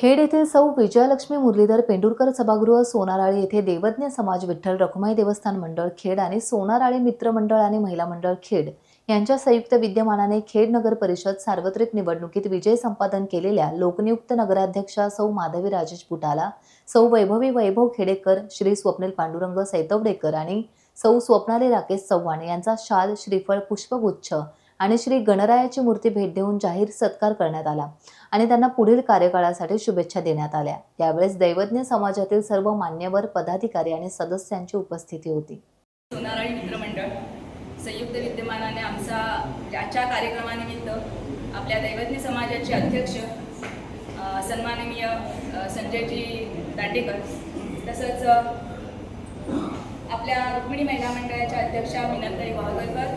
खेड येथील सौ विजयलक्ष्मी मुरलीधर पेंडुरकर सभागृह सोनाराळे येथे देवज्ञ समाज विठ्ठल रखुमाई देवस्थान मंडळ खेड आणि सोनाराळे मित्र मंडळ आणि महिला मंडळ खेड यांच्या संयुक्त विद्यमानाने खेड नगर परिषद सार्वत्रिक निवडणुकीत विजय संपादन केलेल्या लोकनियुक्त नगराध्यक्षा सौ माधवी राजेश पुटाला, सौ वैभवी वैभव खेडेकर, श्री स्वप्नील पांडुरंग सैतवडेकर आणि सौ स्वप्नाली राकेश चव्हाण यांचा शाल, श्रीफळ, पुष्पगुच्छ आणि श्री गणरायाची मूर्ती भेट देऊन जाहीर सत्कार करण्यात आला आणि त्यांना पुढील कार्यकाळासाठी शुभेच्छा देण्यात आल्या। यावेळेस दैवज्ञ समाजातील सर्व मान्यवर पदाधिकारी आणि सदस्यांची उपस्थिती होती। सोनाराळी मित्रमंडळ संयुक्त विद्यमानाने आजच्या कार्यक्रमानिमित्त आपल्या दैवज्ञ समाजाचे अध्यक्ष सन्माननीय संजयजी दांडेकर, तसंच आपल्या रुक्मिणी महिला मंडळाच्या अध्यक्षा मीनाताई वाघळकर,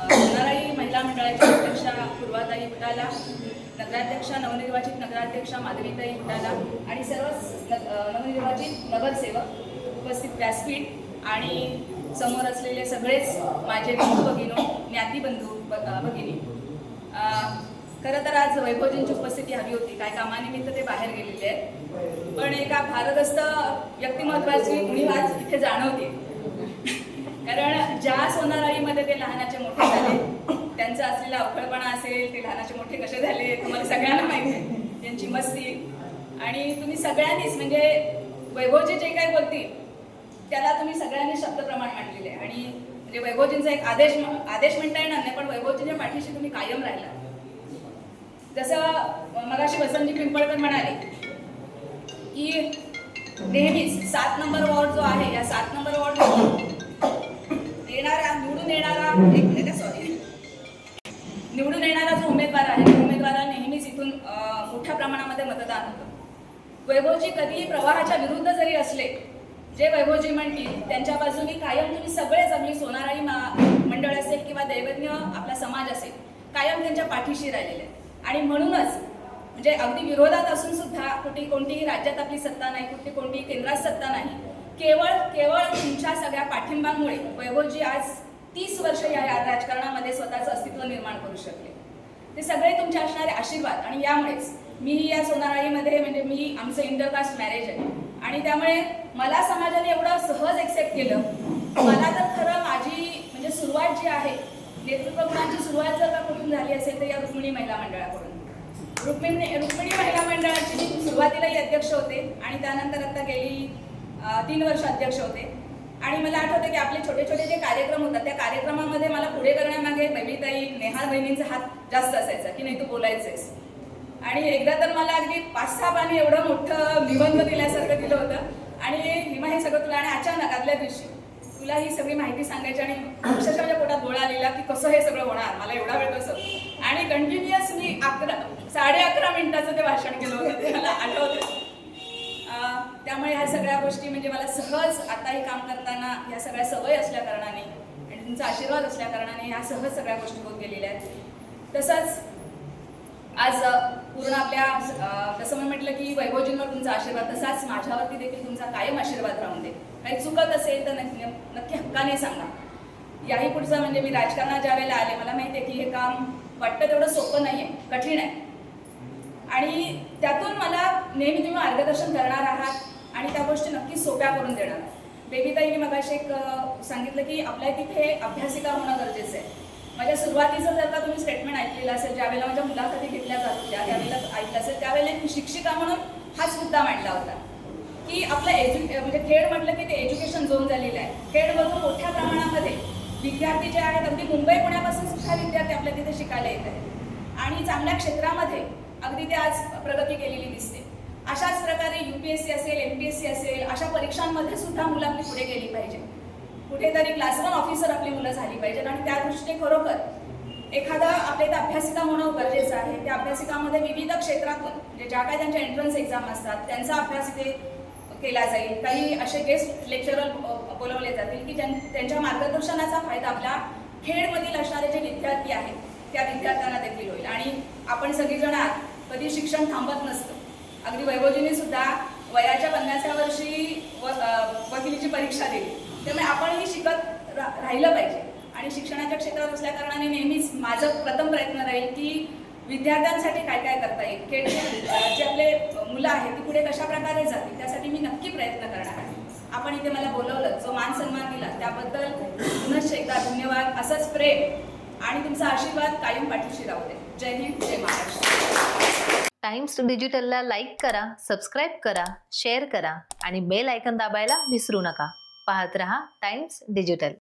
सोनाराळी महिला मंडळाच्या अध्यक्षा पूर्वाताई बुटाला, नगराध्यक्षा नवनिर्वाचित नगराध्यक्षा माधवीताई बुटाला आणि सर्व नवनिर्वाचित नगरसेवक, उपस्थित व्यासपीठ आणि समोर असलेले सगळेच माझे बंधू भगिनो, ज्ञाती बंधू भगिनी। खरं तर आज वैभवजींची उपस्थिती हवी होती, काय कामानिमित्त ते बाहेर गेलेले आहेत, पण एका भारदस्त व्यक्तिमत्वाची उणीव आज इथे जाणवते। कारण ज्या सोनाराळीमध्ये ते लहानाचे मोठे झाले, त्यांचा असलेला अवखळपणा असेल, ते लहानाचे मोठे कसे झाले तुम्हाला सगळ्यांना माहिती आहे, त्यांची मस्ती, आणि तुम्ही सगळ्यांनीच म्हणजे वैभवजी जे काही बोलतील त्याला तुम्ही सगळ्यांनी शब्दप्रमाण मांडलेले आहे। आणि म्हणजे वैभवजींचा एक आदेश म्हणता येणार नाही, पण वैभवजींच्या पाठीशी तुम्ही कायम राहिला। जसं मगाशी वसंतजी पिंपळकर म्हणाले की नेहमीच 7 नंबर वॉर्ड जो आहे, या 7 नंबर वॉर्ड निवडून येणारा जो उमेदवार आहे, त्या उमेदवाराला नेहमीच इथून मोठ्या प्रमाणामध्ये मतदान होतं। वैभवजी कधीही प्रवाहाच्या विरुद्ध जरी असले, जे वैभवजी म्हणतील त्यांच्या बाजूनी कायम तुम्ही सगळेच, आपली सोनाराळी मंडळ असेल किंवा दैवज्ञ आपला समाज असेल, कायम त्यांच्या पाठीशी राहिलेले आहेत। आणि म्हणूनच म्हणजे अगदी विरोधात असून सुद्धा कोणतीही राज्यात आपली सत्ता नाही, कोणतीही केंद्रात सत्ता नाही, केवळ तुमच्या सगळ्या पाठिंबामुळे वैभवजी आज 30 वर्ष या राजकारणामध्ये स्वतःचं अस्तित्व निर्माण करू शकले। ते सगळे तुमचे असणारे आशीर्वाद, आणि यामुळेच मीही या सोनाराळीमध्ये म्हणजे आमचं इंटरकास्ट मॅरेज आहे आणि त्यामुळे मला समाजाने एवढं सहज एक्सेप्ट केलं। मला तर खरं माझी म्हणजे सुरुवात जी आहे, नेतृत्व गुणांची सुरुवात जर का कुठून झाली असेल तर या रुक्मिणी महिला मंडळाकडून। रुक्मिणी महिला मंडळाची मी सुरुवातीलाही अध्यक्ष होते आणि त्यानंतर आता गेली 3 वर्ष अध्यक्ष होते। आणि मला आठवतं की आपले छोटे छोटे जे कार्यक्रम होतात, त्या कार्यक्रमामध्ये मला पुढे करण्यामागे बहिणीताई, नेहा बहिणींचा हात जास्त असायचा की नाही तू बोलायचंयस। आणि एकदा तर मला अगदी 5-6 पाणी एवढं मोठं निबंध दिल्यासारखं दिलं होतं आणि हिमा हे सगळं तुला, आणि अचानक आदल्या दिवशी तुला ही सगळी माहिती सांगायची आणि अक्षरशः माझ्या पोटात गोळा आलेला की कसं हे सगळं होणार, मला एवढा वेळ कसं। आणि कंटिन्युअस मी 11.5 मिनिटाचं ते भाषण केलं होतं, ते मला आठवतं। त्यामुळे ह्या सगळ्या गोष्टी म्हणजे मला सहज आताही काम करताना ह्या सगळ्या सवय असल्या कारणाने आणि तुमचा आशीर्वाद असल्या कारणाने ह्या सहज सगळ्या गोष्टी होत गेलेल्या आहेत। तसंच आज पूर्ण आपल्या जसं मी म्हटलं की वैभवजींवर तुमचा आशीर्वाद, तसाच माझ्यावरती देखील तुमचा कायम आशीर्वाद राहून दे। काही चुकत असेल तर नक्की हक्काने सांगा। याही पुढचं म्हणजे मी राजकारणात ज्या वेळेला आले, मला माहिती आहे की हे काम वाटतं तेवढं सोपं नाही आहे, कठीण आहे, आणि त्यातून मला नेहमी तुम्ही मार्गदर्शन करणार आहात आणि त्या गोष्टी नक्की सोप्या करून देणार। बेबीताईंनी मगाशी एक सांगितलं की आपल्या तिथे अभ्यासिका होणं गरजेचं आहे। माझ्या सुरुवातीचं जर का तुम्ही स्टेटमेंट ऐकलेलं असेल, ज्यावेळेला माझ्या मुलाखती घेतल्या जात होत्या त्यावेळेला ऐकलं असेल, त्यावेळेला मी शिक्षिका म्हणून हाच मुद्दा मांडला होता की आपलं म्हणजे खेड म्हटलं की ते एज्युकेशन झोन झालेलं आहे। खेडमधून मोठ्या प्रमाणामध्ये विद्यार्थी जे आहेत, अगदी मुंबई पुण्यापासून सुद्धा विद्यार्थी आपल्या तिथे शिकायला येत आहेत आणि चांगल्या क्षेत्रामध्ये अगदी ते आज प्रगती केलेली दिसते। अशाच प्रकारे UPSC असेल, MPSC असेल, अशा परीक्षांमध्ये सुद्धा मुलं आपली पुढे गेली पाहिजे, कुठेतरी क्लास 1 ऑफिसर आपली मुलं झाली पाहिजेत। आणि त्या दृष्टीने खरोखर एखादा आपल्या इथं अभ्यासिका होणं गरजेचं आहे। त्या अभ्यासिकामध्ये विविध क्षेत्रातून म्हणजे ज्या काही त्यांच्या एंट्रन्स एक्झाम असतात त्यांचा अभ्यास इथे केला जाईल। काही असे गेस्ट लेक्चरर बोलवले जातील की त्यांच्या मार्गदर्शनाचा फायदा आपल्या खेडमधील असणारे जे विद्यार्थी आहेत त्या विद्यार्थ्यांना देखील होईल। आणि आपण सगळीजण कधी शिक्षण थांबत नसतं। अगदी वैभवजींनी सुद्धा वयाच्या 50व्या वर्षी वकिलीची परीक्षा दिली, त्यामुळे आपणही शिकत राहिलं पाहिजे। आणि शिक्षणाच्या क्षेत्रात असल्या कारणाने नेहमीच माझं प्रथम प्रयत्न राहील की विद्यार्थ्यांसाठी काय काय करता येईल, खेडचे जे आपले मुलं आहेत ती पुढे कशा प्रकारे जातील त्यासाठी मी नक्की प्रयत्न करणार आहे. आपण इथे मला बोलवलं, जो मान सन्मान दिला त्याबद्दल पुनश्च एकदा धन्यवाद. असंच प्रेम आणि तुमचा आशीर्वाद कायम पाठीशी राहू दे. जय हिंद, जय महाराष्ट्र. टाइम्स डिजिटलला लाईक करा, सबस्क्राईब करा, शेअर करा आणि बेल आयकॉन दाबायला विसरू नका. पाहत रहा टाइम्स डिजिटल.